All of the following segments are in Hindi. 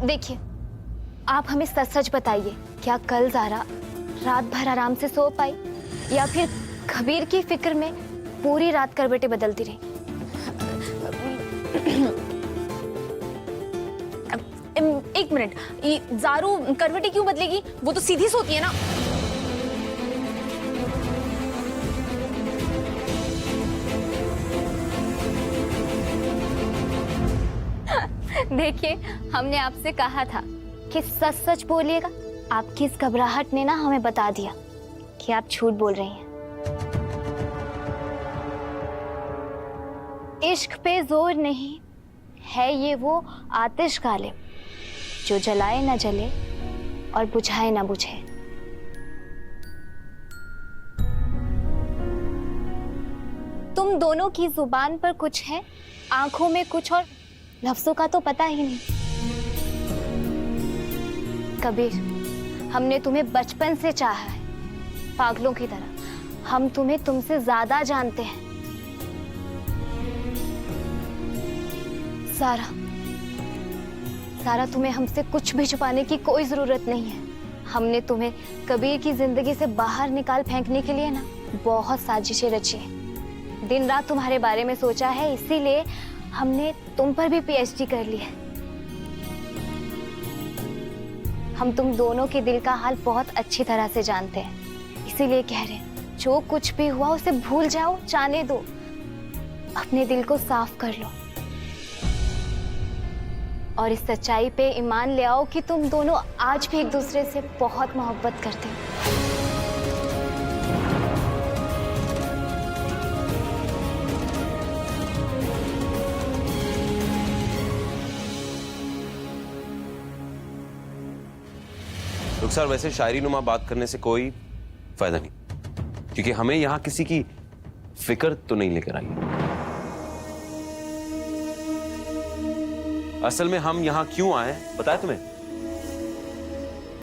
देखिए, आप हमें सच सच बताइए, क्या कल ज़ारा रात भर आराम से सो पाई या फिर कबीर की फिक्र में पूरी रात करवटें बदलती रही? एक मिनट, ये ज़ारू करवटें क्यों बदलेगी? वो तो सीधी सोती है ना। देखिए, हमने आपसे कहा था कि सच सच बोलिएगा। आपकी इस घबराहट ने ना हमें बता दिया कि आप झूठ बोल रही हैं। इश्क पे जोर नहीं है, ये वो आतिश गालिब जो जलाए ना जले और बुझाए ना बुझे। तुम दोनों की जुबान पर कुछ है, आंखों में कुछ और लफ्जों का तो पता ही नहीं। कबीर, हमने तुम्हें बचपन से चाहा है, पागलों की तरह। हम तुम्हें तुमसे ज्यादा जानते हैं। सारा, तुम्हें हमसे कुछ भी छुपाने की कोई जरूरत नहीं है। हमने तुम्हें कबीर की जिंदगी से बाहर निकाल फेंकने के लिए ना बहुत साजिशें रची हैं। दिन रात तुम्हारे बारे में सोचा है, इसीलिए हमने तुम पर भी पीएचडी कर ली है। हम तुम दोनों के दिल का हाल बहुत अच्छी तरह से जानते हैं, इसीलिए कह रहे हैं, जो कुछ भी हुआ उसे भूल जाओ, जाने दो, अपने दिल को साफ कर लो और इस सच्चाई पे ईमान ले आओ कि तुम दोनों आज भी एक दूसरे से बहुत मोहब्बत करते हो। रुखसार, वैसे शायरी नुमा बात करने से कोई फायदा नहीं, क्योंकि हमें यहां किसी की फिक्र तो नहीं लेकर आई। असल में हम यहां क्यों आए बताया तुम्हें?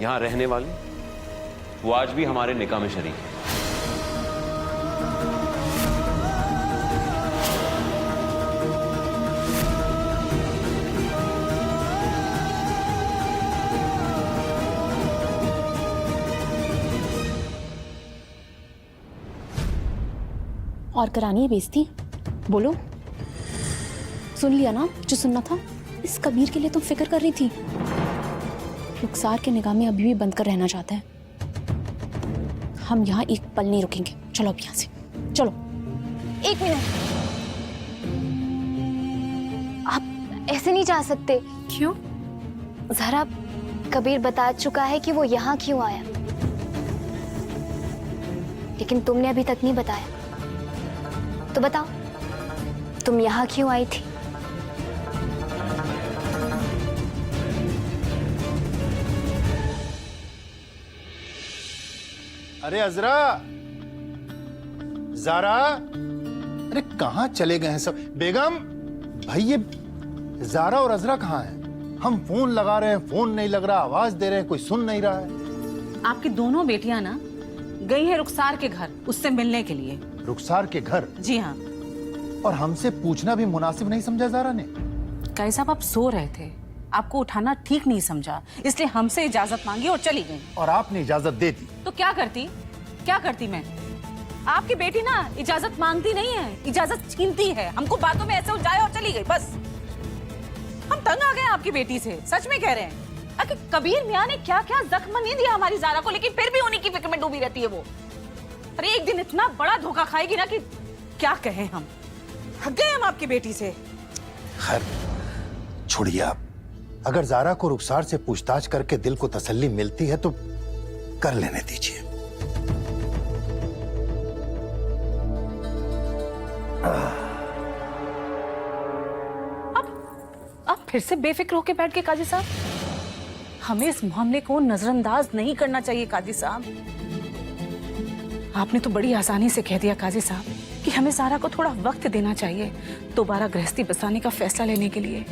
यहां रहने वाले वो आज भी हमारे निकाह में शरीक है। और करानी है बेइज्जती? बोलो, सुन लिया ना जो सुनना था? इस कबीर के लिए तुम फिक्र कर रही थी। रुखसार के निगाह में अभी भी बंद कर रहना चाहता है। हम यहाँ एक पल नहीं रुकेंगे। चलो अब यहाँ से चलो। एक मिनट, आप ऐसे नहीं जा सकते। क्यों? जरा, कबीर बता चुका है कि वो यहाँ क्यों आया, लेकिन तुमने अभी तक नहीं बताया। तो बताओ, तुम यहाँ क्यों आई थी? अरे अजरा, ज़ारा, अरे कहाँ चले गए हैं सब? बेगम, भाई ये ज़ारा और अजरा कहाँ हैं? हम फोन लगा रहे हैं, फोन नहीं लग रहा, आवाज दे रहे हैं, कोई सुन नहीं रहा है। आपकी दोनों बेटियां ना गई हैं रुखसार के घर उससे मिलने के लिए। रुखसार के घर? जी हाँ। और हमसे पूछना भी मुनासिब नहीं समझा ज़ारा ने? काई साहब, आप सो रहे थे, आपको उठाना ठीक नहीं समझा, इसलिए हमसे इजाजत मांगी और चली गई। और आपने इजाजत दे दी? तो क्या करती मैं? आपकी बेटी ना इजाजत मांगती नहीं है, इजाजत छीनती है। हमको बातों में ऐसे उलझाया और चली गई, बस। हम तंग आ गए आपकी बेटी से, सच में कह रहे हैं। आखिर कबीर मियाँ ने क्या क्या जख्म नहीं दिया हमारी ज़ारा को, लेकिन फिर भी उन्हीं की फिक्र में डूबी रहती है वो। अरे एक दिन इतना बड़ा धोखा खाएगी ना कि क्या कहें हम। हक गए हम आपकी बेटी से। खैर छोड़िए आप। अगर ज़ारा को रुखसार से पूछताछ करके दिल को तसल्ली मिलती है तो कर लेने दीजिए। अब फिर से बेफिक्र होके बैठ के काजी साहब, हमें इस मामले को नजरअंदाज नहीं करना चाहिए काजी साहब। आपने तो बड़ी आसानी से कह दिया काजी साहब कि हमें ज़ारा को थोड़ा वक्त देना चाहिए दोबारा गृहस्थी बसाने का फैसला लेने के लिए।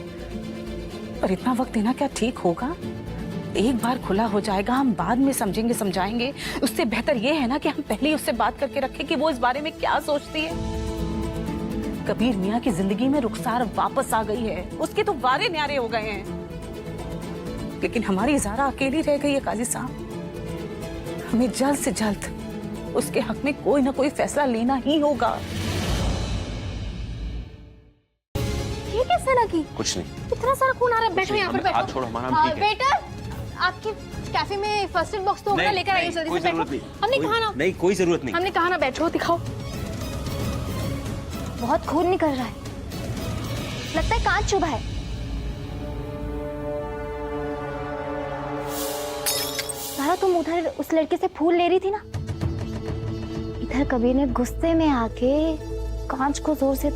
पर इतना वक्त देना क्या ठीक होगा? एक बार खुला हो जाएगा, हम बाद में समझेंगे समझाएंगे। उससे बेहतर ये है ना कि हम पहले ही उससे बात करके रखें कि वो इस बारे में क्या सोचती है। कबीर मियाँ की जिंदगी में रुखसार वापस आ गई है, उसके तो वारे न्यारे हो गए हैं। लेकिन हमारी ज़ारा अकेली रह गई है काजी साहब। हमें जल्द से जल्द उसके हक में कोई ना कोई फैसला लेना ही होगा। ये कैसे लगी? कुछ नहीं। इतना सारा खून आ रहा है। बैठो यहाँ पर, बैठो। हाथ छोड़ो, हमारा हम ठीक है। वेटर, आपके कैफे में फर्स्ट एड बॉक्स तो होगा, लेकर आइए जल्दी कोई से। जरूरत बैठो। नहीं। हमने कहा ना, नहीं, कोई जरूरत नहीं। हमने कहा ना बैठो, दिखाओ। बहुत खून निकल रहा है, लगता है कांच चुभा है। सारा तुम उधर उस लड़के से फूल ले रही थी ना, इधर कबीर ने गुस्से में आके कांच को जोर से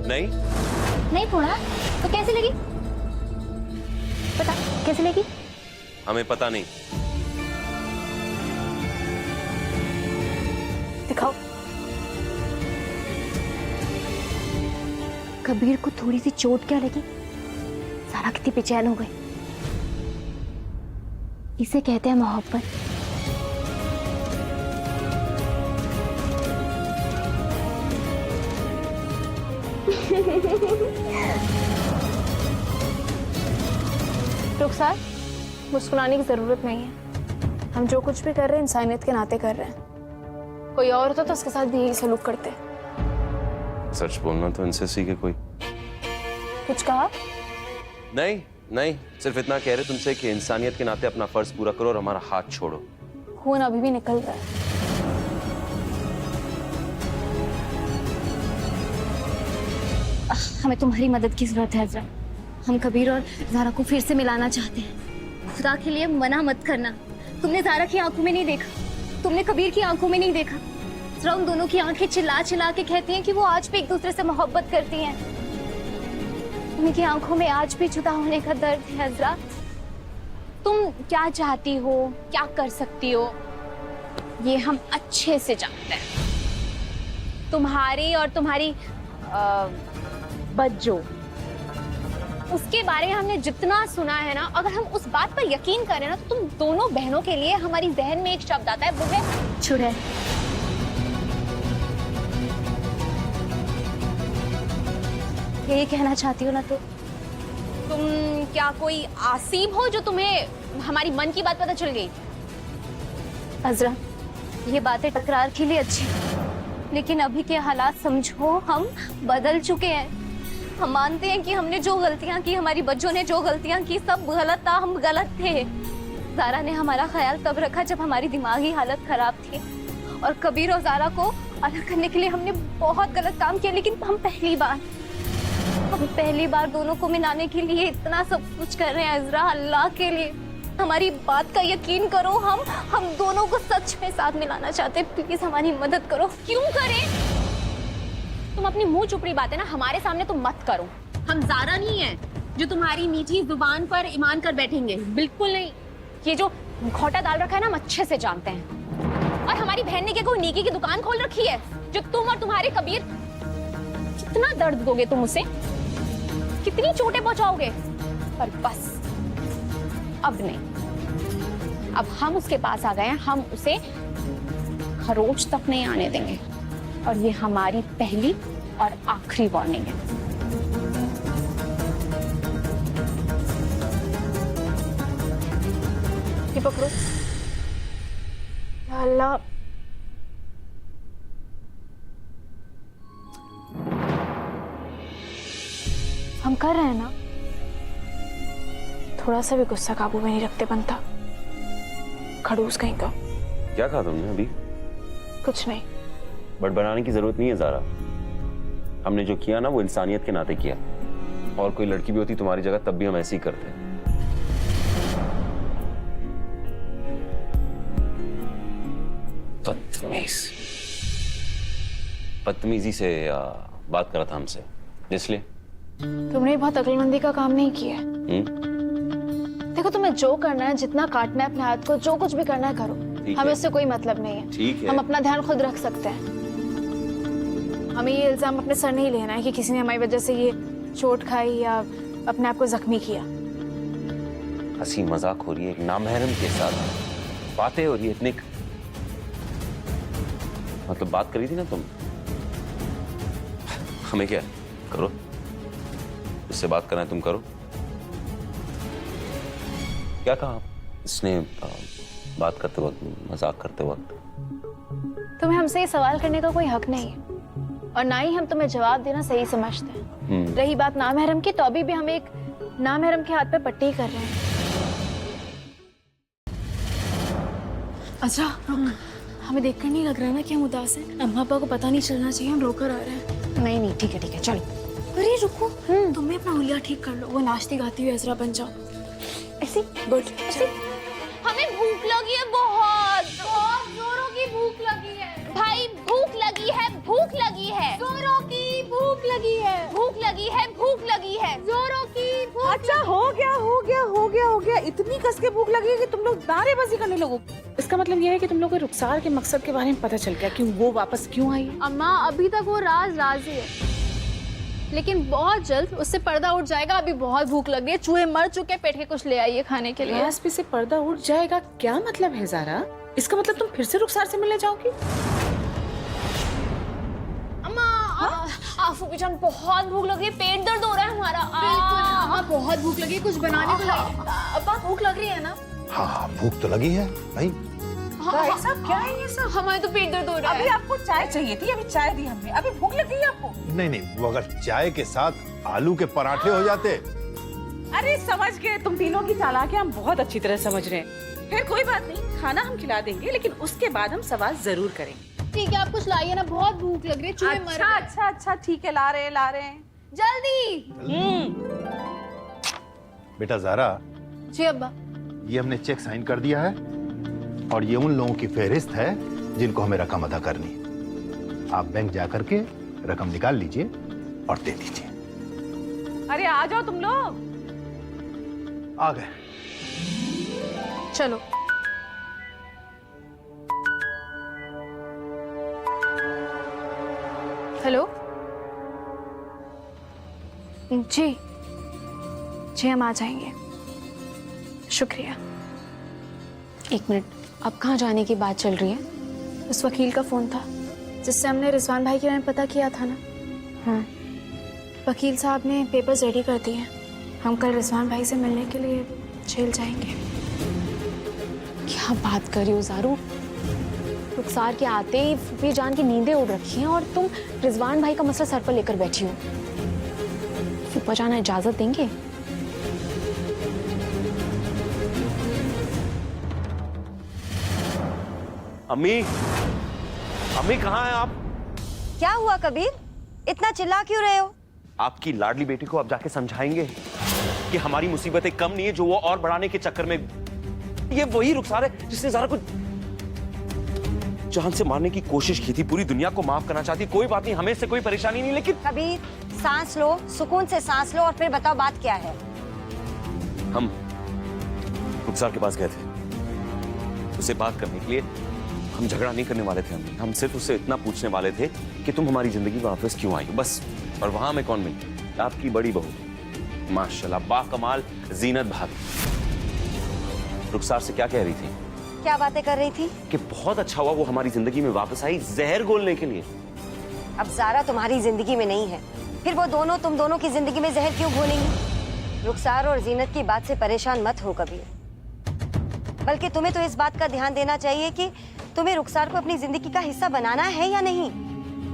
नहीं फोड़ा तो कैसे लगी? पता कैसे लगी? हमें पता नहीं। दिखाओ। कबीर को थोड़ी सी चोट क्या लगी, सारा कितनी बेचैन हो गई। इसे कहते हैं मोहब्बत। रुखसार, मुस्कुराने की जरूरत नहीं है। हम जो कुछ भी कर रहे हैं इंसानियत के नाते कर रहे हैं। कोई और होता तो उसके साथ भी यही सलूक करते। सच बोलना तो इनसे सीखे कोई। कुछ कहा? नहीं नहीं, सिर्फ इतना कह रहे तुमसे कि इंसानियत के नाते अपना फर्ज पूरा करो और हमारा हाथ छोड़ो। खून अभी भी निकल रहा है। हमें तुम्हारी मदद की जरूरत है अज़रा। हम कबीर और ज़ारा को फिर से मिलाना चाहते हैं। खुदा के लिए मना मत करना। तुमने ज़ारा की आंखों में नहीं देखा, तुमने कबीर की आंखों में नहीं देखा। ज़रा उन दोनों की आंखें चिल्ला चिल्ला के कहती हैं कि वो आज भी एक दूसरे से मोहब्बत करती हैं। उनकी आंखों में आज भी जुदा होने का दर्द है अज़रा। तुम क्या चाहती हो, क्या कर सकती हो, ये हम अच्छे से जानते हैं। तुम्हारी और तुम्हारी बज्जो, उसके बारे में हमने जितना सुना है ना, अगर हम उस बात पर यकीन करें ना, तो तुम दोनों बहनों के लिए हमारी जहन में एक शब्द आता है, वो है चुड़ैल। यही कहना चाहती हो ना? तो तुम क्या कोई आसीब हो जो तुम्हें हमारी मन की बात पता चल गई? अज़रा, ये बातें टकरार के लिए अच्छी, लेकिन अभी के हालात समझो, हम बदल चुके हैं। हम मानते हैं कि हमने जो गलतियां की, हमारी बच्चों ने जो गलतियां की, सब गलत था, हम गलत थे। ज़ारा ने हमारा ख्याल तब रखा जब हमारी दिमागी हालत खराब थी, और कबीर और ज़ारा को अलग करने के लिए हमने बहुत गलत काम किया। लेकिन हम पहली बार दोनों को मिलाने के लिए इतना सब कुछ कर रहे हैं अज़रा। अल्लाह के लिए हमारी बात का यकीन करो, हम दोनों को सच में साथ मिलाना चाहते हैं। प्लीज हमारी मदद करो। क्यों करें? तुम अपनी मुंह चुपड़ी बातें ना हमारे सामने तो मत करो। हम ज़ारा नहीं है जो तुम्हारी मीठी जुबान पर ईमान कर बैठेंगे, बिल्कुल नहीं। ये जो खोटा डाल रखा है ना, हम अच्छे से जानते हैं। और हमारी बहन ने क्या कोई नेकी की दुकान खोल रखी है जो तुम और तुम्हारे कबीर, कितना दर्द दोगे तुम उसे, कितनी चोटें पहुंचाओगे? पर बस अब नहीं, अब हम उसके पास आ गए हैं, हम उसे खरोच तक नहीं आने देंगे। और ये हमारी पहली और आखिरी वार्निंग है। ये पकड़ो। या अल्लाह, हम कर रहे हैं ना, थोड़ा सा भी गुस्सा काबू में नहीं रखते बनता। खड़ूस कहीं का। क्या कहा तुमने अभी? कुछ नहीं। बड़बड़ाने की जरूरत नहीं है ज़ारा। हमने जो किया ना, वो इंसानियत के नाते किया। और कोई लड़की भी होती तुम्हारी जगह तब भी हम ऐसे ही करते। बदतमीजी से बात करा था हमसे, इसलिए। तुमने बहुत अक्लमंदी का काम नहीं किया। देखो, तुम्हें जो करना है, जितना काटना है अपने हाथ को, जो कुछ भी करना है करो, हमें उससे कोई मतलब नहीं है। ठीक है। हम अपना ध्यान खुद रख सकते हैं। हमें ये इल्जाम अपने सर नहीं लेना है कि किसी ने हमारी वजह से ये चोट खाई या अपने आप को जख्मी किया। हंसी मजाक हो रही है एक नामहरम के साथ, बातें हो रही है इतनी, मतलब बात करी थी ना तुम। हमें क्या, करो, इससे बात करना है तुम करो, क्या कहा इसने बात करते वक्त, मजाक करते वक्त? तुम्हें हमसे ये सवाल करने का कोई हक नहीं है और ना ही हम तुम्हें जवाब देना सही समझते हैं। रही बात नामहरम की, तो अभी भी हम एक नामहरम के हाथ पे पट्टी कर रहे हैं। अच्छा रुक, हमें देखकर नहीं लग रहा ना कि हम उदास हैं। अम्मा पापा को पता नहीं चलना चाहिए हम रोकर आ रहे हैं। नहीं नहीं, ठीक है चलो। अरे रुको, तुम भी अपना हुलिया ठीक कर लो, वो नाचती गाती हुई अजरा बन जाओ। ऐसी गुड। हमें भूख लगी है, बहुत जोरों की भूख लगी है भाई, भूख लगी है, भूख लगी है, जोरों की भूख लगी है, भूख लगी है, भूख लगी है, जोरों की भूख। अच्छा हो गया, इतनी कस के भूख लगी है कि तुम लोग नारेबाजी करने लगो। इसका मतलब यह है कि तुम लोगों को रुखसार के मकसद के बारे में पता चल गया कि वो वापस क्यों आई है। अम्मा अभी तक वो राज ही है, लेकिन बहुत जल्द उससे पर्दा उठ जाएगा। अभी बहुत भूख लग रही है, चूहे मर चुके, पेट के कुछ ले आइए खाने के लिए। गैस पे से पर्दा उठ जाएगा क्या मतलब है ज़ारा? इसका मतलब तुम फिर से रुखसार से मिलने जाओगी? अम्मा आफू जान, बहुत भूख लग रही है, पेट दर्द हो रहा है हमारा। अम्मा बहुत भूख लगी, कुछ बनाने को लाइए। अब्बा भूख लग रही है ना? हाँ भूख तो लगी है भाई। भाई साहब क्या है ये सब? हमारे तो पेट दर्द हो रहा अभी है। आपको चाय चाहिए थी, अभी चाय दी हमने, अभी भूख लग गई है आपको? नहीं, वो अगर चाय के साथ आलू के पराठे हो जाते। अरे समझ गए, तुम तीनों की चालाकियां हम बहुत अच्छी तरह समझ रहे हैं। फिर कोई बात नहीं, खाना हम खिला देंगे, लेकिन उसके बाद हम सवाल जरूर करेंगे। ठीक है, आप कुछ लाइए ना, बहुत भूख लग रही है, चूहे मर गए। अच्छा ठीक है, ला रहे हैं। जल्दी। बेटा ज़ारा, जी अब्बा। ये हमने चेक साइन कर दिया है और ये उन लोगों की फहरिस्त है जिनको हमें रकम अदा करनी है। आप बैंक जाकर के रकम निकाल लीजिए और दे दीजिए। अरे आ जाओ तुम लोग। आ गए। चलो। हेलो जी हम आ जाएंगे, शुक्रिया। एक मिनट, अब कहाँ जाने की बात चल रही है? उस वकील का फोन था जिससे हमने रिजवान भाई के बारे में पता किया था ना? हाँ, वकील साहब ने पेपर्स रेडी कर दिए हैं। हम कल रिजवान भाई से मिलने के लिए जेल जाएंगे। क्या बात कर रही हो ज़ारू? रुखसार के आते ही फूफी जान की नींदें उड़ रखी हैं और तुम रिजवान भाई का मसला सर पर लेकर बैठी हो। फूफा जान इजाजत देंगे? अम्मी कहाँ हैं आप? क्या हुआ कबीर, इतना चिल्ला क्यों रहे हो? आपकी लाडली बेटी को अब जाके समझाएंगे कि हमारी मुसीबतें कम नहीं है जो वो और बढ़ाने के चक्कर में। ये वही रुखसार है जिसने ज़ारा को जान से मारने की कोशिश की थी। पूरी दुनिया को माफ करना चाहती। कोई बात नहीं, हमें इससे कोई परेशानी नहीं, लेकिन कबीर सांस लो, सुकून से सांस लो और फिर बताओ बात क्या है। हम रुखसार के पास गए थे उससे बात करने के लिए। हम झगड़ा नहीं करने वाले थे, हम सिर्फ उससे इतना पूछने वाले थे कि तुम हमारी जिंदगी में वापस क्यों आई हो, बस। और वहां हमें कौन मिली? आपकी बड़ी बहू, माशाल्लाह बाकमाल जीनत भाभी। रुखसार से क्या कह रही थी? क्या बातें कर रही थी? कि बहुत अच्छा हुआ वो हमारी जिंदगी में वापस आई जहर घोलने के लिए। अब ज़ारा तुम्हारी जिंदगी में नहीं है, फिर वो दोनों तुम दोनों की जिंदगी में जहर क्यों घोलेंगी? रुखसार और जीनत की बात से परेशान मत हो कबीर, बल्कि तुम्हें तो इस बात का ध्यान देना चाहिए कि तुम्हें रुखसार को अपनी जिंदगी का हिस्सा बनाना है या नहीं।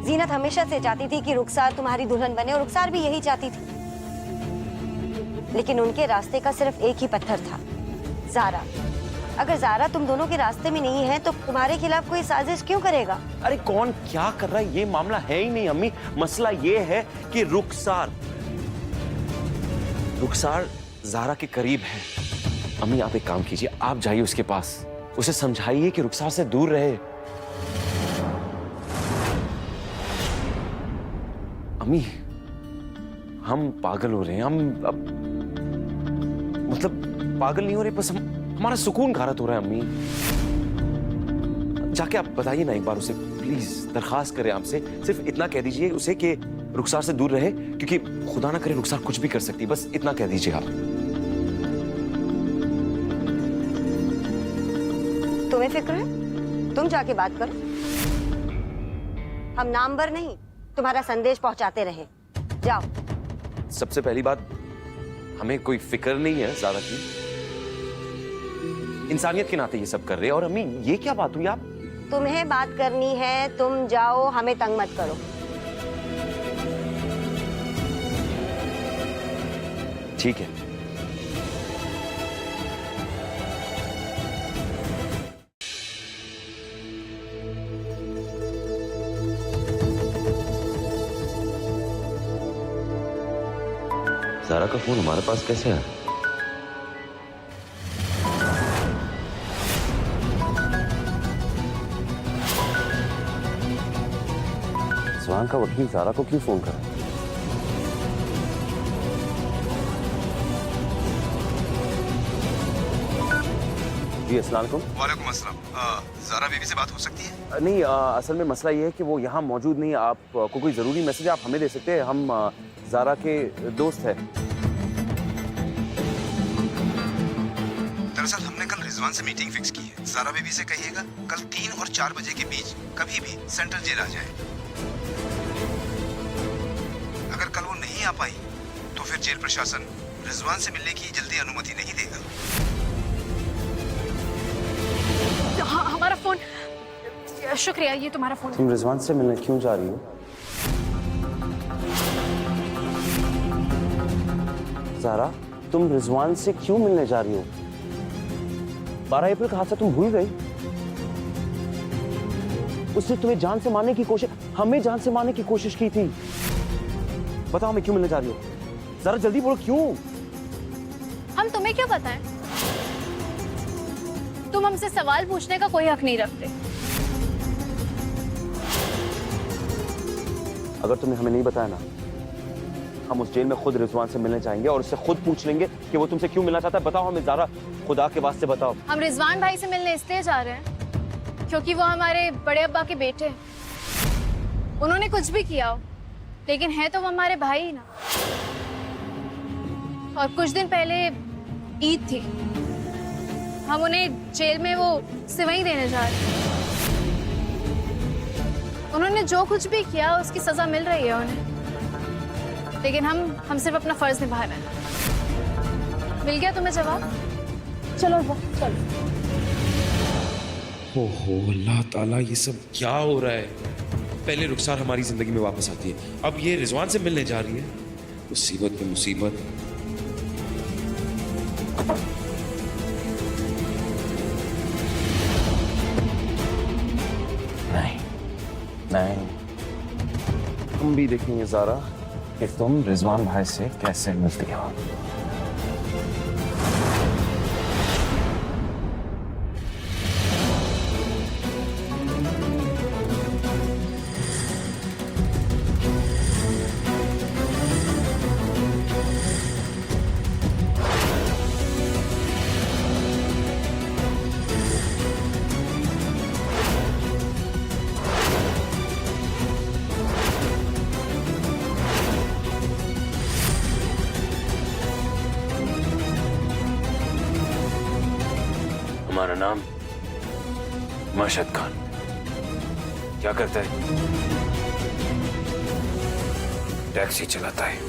जीनत हमेशा से चाहती थी कि रुखसार तुम्हारी दुल्हन बने और रुखसार भी यही चाहती थी, लेकिन उनके रास्ते का सिर्फ एक ही पत्थर था, ज़ारा। अगर ज़ारा तुम दोनों के रास्ते में नहीं है तो तुम्हारे खिलाफ कोई साजिश क्यों करेगा? अरे कौन क्या कर रहा है ये मामला है ही नहीं अम्मी। मसला ये है कि रुखसार ज़ारा के करीब है। अम्मी आप एक काम कीजिए, आप जाइए उसके पास, उसे समझाइए कि रुखसार से दूर रहे। अम्मी हम पागल हो रहे हैं, हम अब मतलब पागल नहीं हो रहे, बस हमारा सुकून घारत हो रहा है। अम्मी जाके आप बताइए ना एक बार उसे, प्लीज दरखास्त करें आपसे, सिर्फ इतना कह दीजिए उसे कि रुखसार से दूर रहे, क्योंकि खुदा ना करे रुखसार कुछ भी कर सकती है, बस इतना कह दीजिए आप। तुम्हें फिक्र है? तुम जाके बात करो, हम नामवर नहीं तुम्हारा संदेश पहुंचाते रहे। जाओ। सबसे पहली बात, हमें कोई फिक्र नहीं है ज़ारा की, इंसानियत के नाते ये सब कर रहे हैं। और अम्मी ये क्या बात हुई? आप तुम्हें बात करनी है, तुम जाओ, हमें तंग मत करो। ठीक है। ज़ारा का फोन हमारे पास कैसे है? रिजवान का वकील ज़ारा को क्यों फोन करा? जी अस्सलाम वालेकुम। वालेकुम अस्सलाम। ज़ारा बीबी से बात हो सकती है? नहीं, असल में मसला ये है कि वो यहाँ मौजूद नहीं। आपको कोई ज़रूरी मैसेज आप हमें दे सकते हैं? हम ज़ारा के दोस्त हैं। दरअसल हमने कल रिजवान से मीटिंग फिक्स की है। ज़ारा बीबी से कहिएगा कल 3 और 4 बजे के बीच कभी भी सेंट्रल जेल आ जाए। अगर कल वो नहीं आ पाई तो फिर जेल प्रशासन रिजवान से मिलने की जल्दी अनुमति नहीं देगा। हाँ, हमारा फोन। शुक्रिया, ये तुम्हारा फोन। तुम रिजवान से मिलने क्यों जा रही हो? ज़ारा, तुम रिजवान से क्यों मिलने जा रही हो? 12 अप्रैल का हादसा तुम भूल गई? उसने तुम्हें जान से मारने की कोशिश, हमें जान से मारने की कोशिश की थी। बताओ हमें क्यों मिलने जा रही हो? ज़रा जल्दी बोलो क्यों? हम तुम्हें क्या बताएं? तुम हमसे सवाल पूछने का कोई हक नहीं रखते। अगर तुमने हमें नहीं बताया ना, हम उस जेल में खुद रिजवान से मिलने जाएंगे और उससे खुद पूछ लेंगे कि वो तुमसे क्यों मिलना चाहता है। बताओ हमें ज़ारा, खुदा के वास्ते बताओ। हम रिजवान भाई से मिलने इसलिए जा रहे हैं क्योंकि वो हमारे बड़े अब्बा के बेटे हैं। उन्होंने कुछ भी किया हो, लेकिन है तो वो हमारे भाई ही ना। और कुछ दिन पहले ईद थी, हम उन्हें जेल में वो सिवई देने जा रहे हैं। उन्होंने जो कुछ भी किया उसकी सजा मिल रही है उन्हें, लेकिन हम सिर्फ अपना फर्ज निभा रहे हैं। मिल गया तुम्हें जवाब? चलो चलो। ओहो अल्लाह ताला, ये सब क्या हो रहा है? पहले रुखसार हमारी जिंदगी में वापस आती है, अब ये रिजवान से मिलने जा रही है। मुसीबत पे मुसीबत। नहीं, हम भी देखेंगे ज़ारा कि तुम रिजवान भाई से कैसे मिलती हो। हमारा नाम मशहद खान। क्या करता है? टैक्सी चलाता है।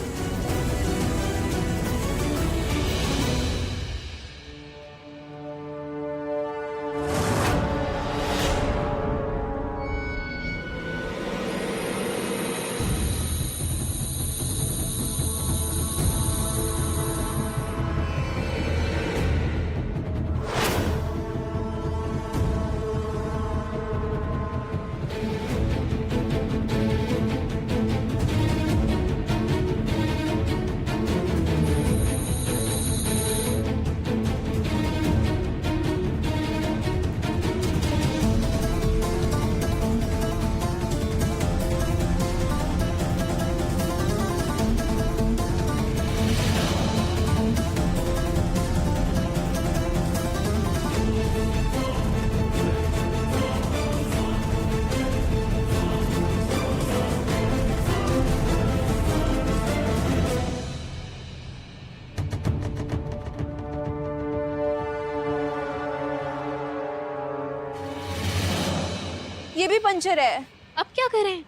ये भी पंचर है, अब क्या करें?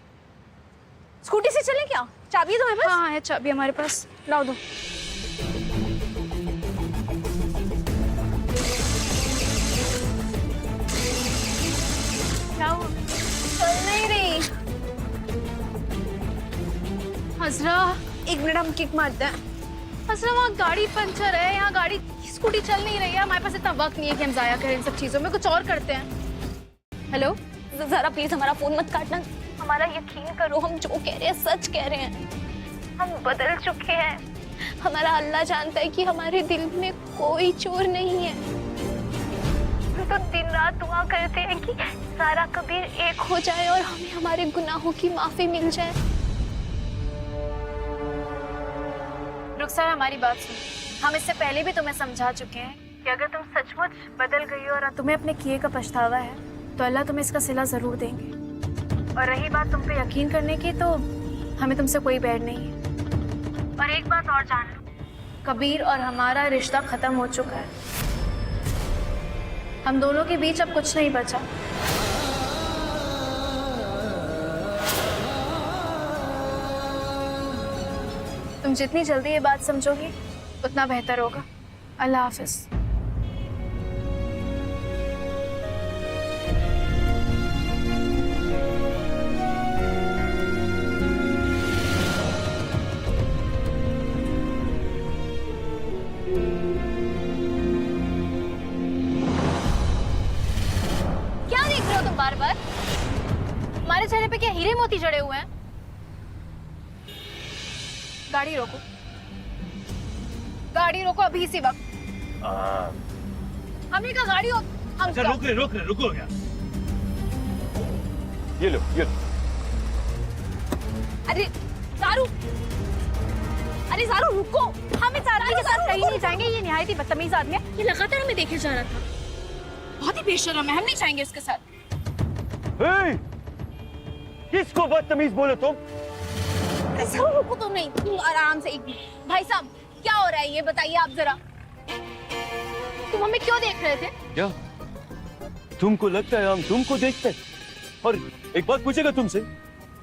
स्कूटी से चलें क्या? चाबी दो है बस। हाँ है चाबी हमारे पास, लाओ दो। क्या हुआ? चल नहीं रही। हजरा, एक मिनट हम किक मारते हैं। हजरा, वहाँ गाड़ी पंचर है, यहाँ गाड़ी स्कूटी चल नहीं रही है। हमारे पास इतना वक्त नहीं है कि हम जाया करें इन सब चीजों में, कुछ और करते हैं। हेलो जरा प्लीज हमारा फोन मत काटना। हमारा यकीन करो, हम जो कह रहे हैं सच कह रहे हैं। हम बदल चुके हैं। हमारा अल्लाह जानता है कि हमारे दिल में कोई चोर नहीं है। हम तो दिन रात दुआ करते हैं कि सारा कबीर एक हो जाए और हमें हमारे गुनाहों की माफी मिल जाए। रुखसार, हमारी बात सुन। हम इससे पहले भी तुम्हें समझा चुके हैं कि अगर तुम सचमुच बदल गई हो और तुम्हें अपने किए का पछतावा है तो अल्लाह तुम्हें इसका सिला जरूर देंगे। और रही बात तुम पे यकीन करने की, तो हमें तुमसे कोई बैर नहीं है। और एक बात और जान लो, कबीर और हमारा रिश्ता खत्म हो चुका है। हम दोनों के बीच अब कुछ नहीं बचा। तुम जितनी जल्दी ये बात समझोगी उतना बेहतर होगा। अल्लाह हाफिज। क्या देख रहे हो तुम बार बार? हमारे चेहरे पे क्या हीरे मोती जड़े हुए हैं? गाड़ी रोको, गाड़ी रोको अभी इसी वक्त। हमने कहा गाड़ी हम अच्छा, रुक रहे रुको यार। ये लो। अरे जारू, अरे जारू रुको। हम इस आदमी के साथ कहीं नहीं जाएंगे। ये निहायत ही बदतमीज आदमी है। ये लगातार हमें देखे जा रहा था। बहुत ही बेशर्म है। हम नहीं जाएंगे इसके साथ। किसको बदतमीज बोले तुम? रुको तो नहीं, तुम आराम से। एक मिनट भाई साहब, क्या हो रहा है ये बताइए आप जरा। तुम हमें क्यों देख रहे थे? क्या तुमको लगता है हम तुमको देखते हैं? और एक बात पूछेगा तुमसे,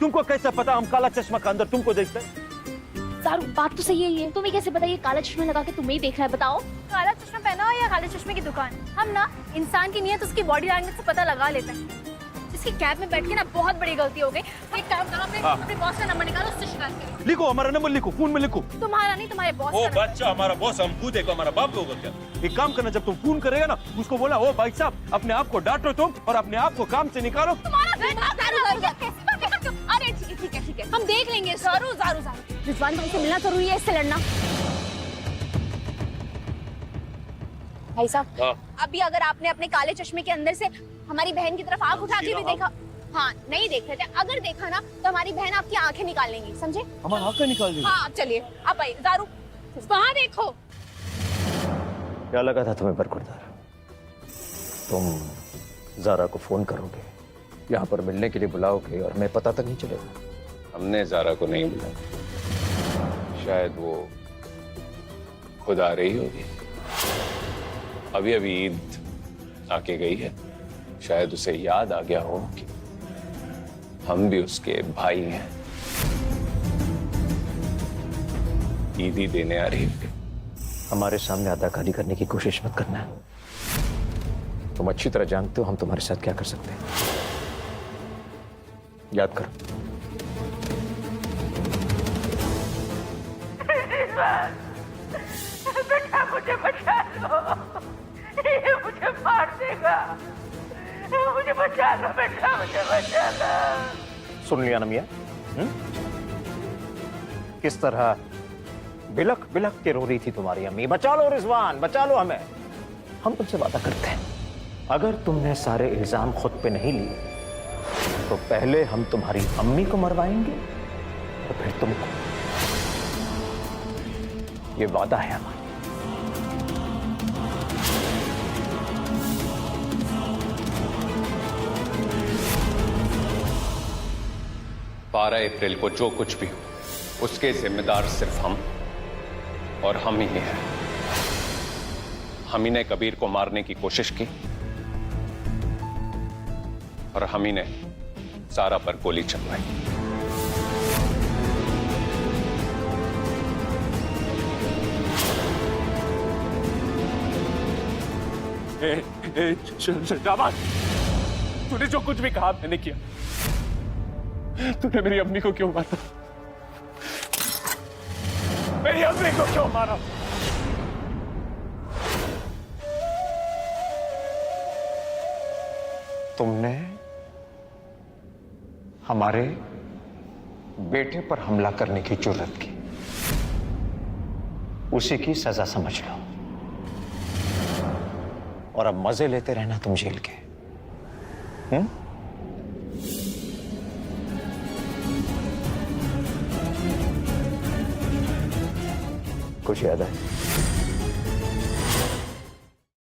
तुमको कैसा पता हम काला चश्मा का अंदर तुमको देखते हैं? सारू, बात तो सही है। तुम्हें कैसे पता ये काला चश्मा लगा के तुम्हें ही देख रहा है? बताओ, काला चश्मा पहना हो या काले चश्मे की दुकान। हम ना इंसान की नीयत उसकी बॉडी लैंग्वेज से पता लगा लेते हैं। इसकी कैब में बैठ के ना बहुत बड़ी गलती हो गई। एक काम करो, अपने बॉस का नंबर निकालो, उससे शिकायत करो। लिखो, हमारा नंबर लिखो, फोन में लिखो। तुम्हारा नहीं, तुम्हारे बॉस ओ का नंबर। बच्चा, हमारा बॉस हम खुद एक हमारा बाप होगा क्या? एक काम करना, जब तुम फोन करेगा ना, उसको बोला, ओ भाई साहब अपने आप को डांटो तुम और अपने आप को काम से निकालो। तुम्हारा अरे ठीक है, हम देख लेंगे। जारू रिजवान भाई से मिलना जरूरी है, इससे लड़ना। भाई साहब, अभी अगर आपने अपने काले चश्मे के अंदर से हमारी बहन की तरफ आंख उठा के भी देखा, हाँ नहीं देख रहे थे, अगर देखा ना तो हमारी बहन आपकी आंखें निकाल लेंगी, समझे? हमारा आंखें निकाल देंगी? हाँ, आप चलिए, आप आइए। जारू, वहाँ देखो। क्या लगा था तुम्हें बरखुरदार? तुम जारा को फोन करोगे, यहाँ पर मिलने के लिए बुलाओगे और हमें पता तक नहीं चलेगा? हमने जारा को नहीं बुलाया, शायद वो खुद आ रही होगी। अभी ईद आके गई है, शायद उसे याद आ गया हो कि हम भी उसके भाई हैं। ईद ही देने आ रही होगी। हमारे सामने अदाकारी करने की कोशिश मत करना। तुम अच्छी तरह जानते हो हम तुम्हारे साथ क्या कर सकते हैं। याद करो। बेटा मुझे बचा लो, ये मुझे मार देगा। मुझे बचा लो बेटा, मुझे बचा लो। सुन लिया ना मियां? किस तरह बिलख बिलख के रो रही थी तुम्हारी अम्मी, बचा लो रिजवान, बचा लो हमें। हम तुमसे वादा करते हैं, अगर तुमने सारे इल्जाम खुद पे नहीं लिए तो पहले हम तुम्हारी अम्मी को मरवाएंगे और फिर तुमको। ये वादा है हमारा। 12 अप्रैल को जो कुछ भी हो, उसके जिम्मेदार सिर्फ हम और हम ही हैं। हम ही ने कबीर को मारने की कोशिश की और हम ही ने सारा पर गोली चलवाई। शाबाश, तूने जो कुछ भी कहा मैंने किया। तूने मेरी अम्मी को क्यों मारा? मेरी अम्मी को क्यों मारा? तुमने हमारे बेटे पर हमला करने की जुर्रत की, उसी की सजा समझ लो। और अब मजे लेते रहना तुम जेल के। कुछ याद है?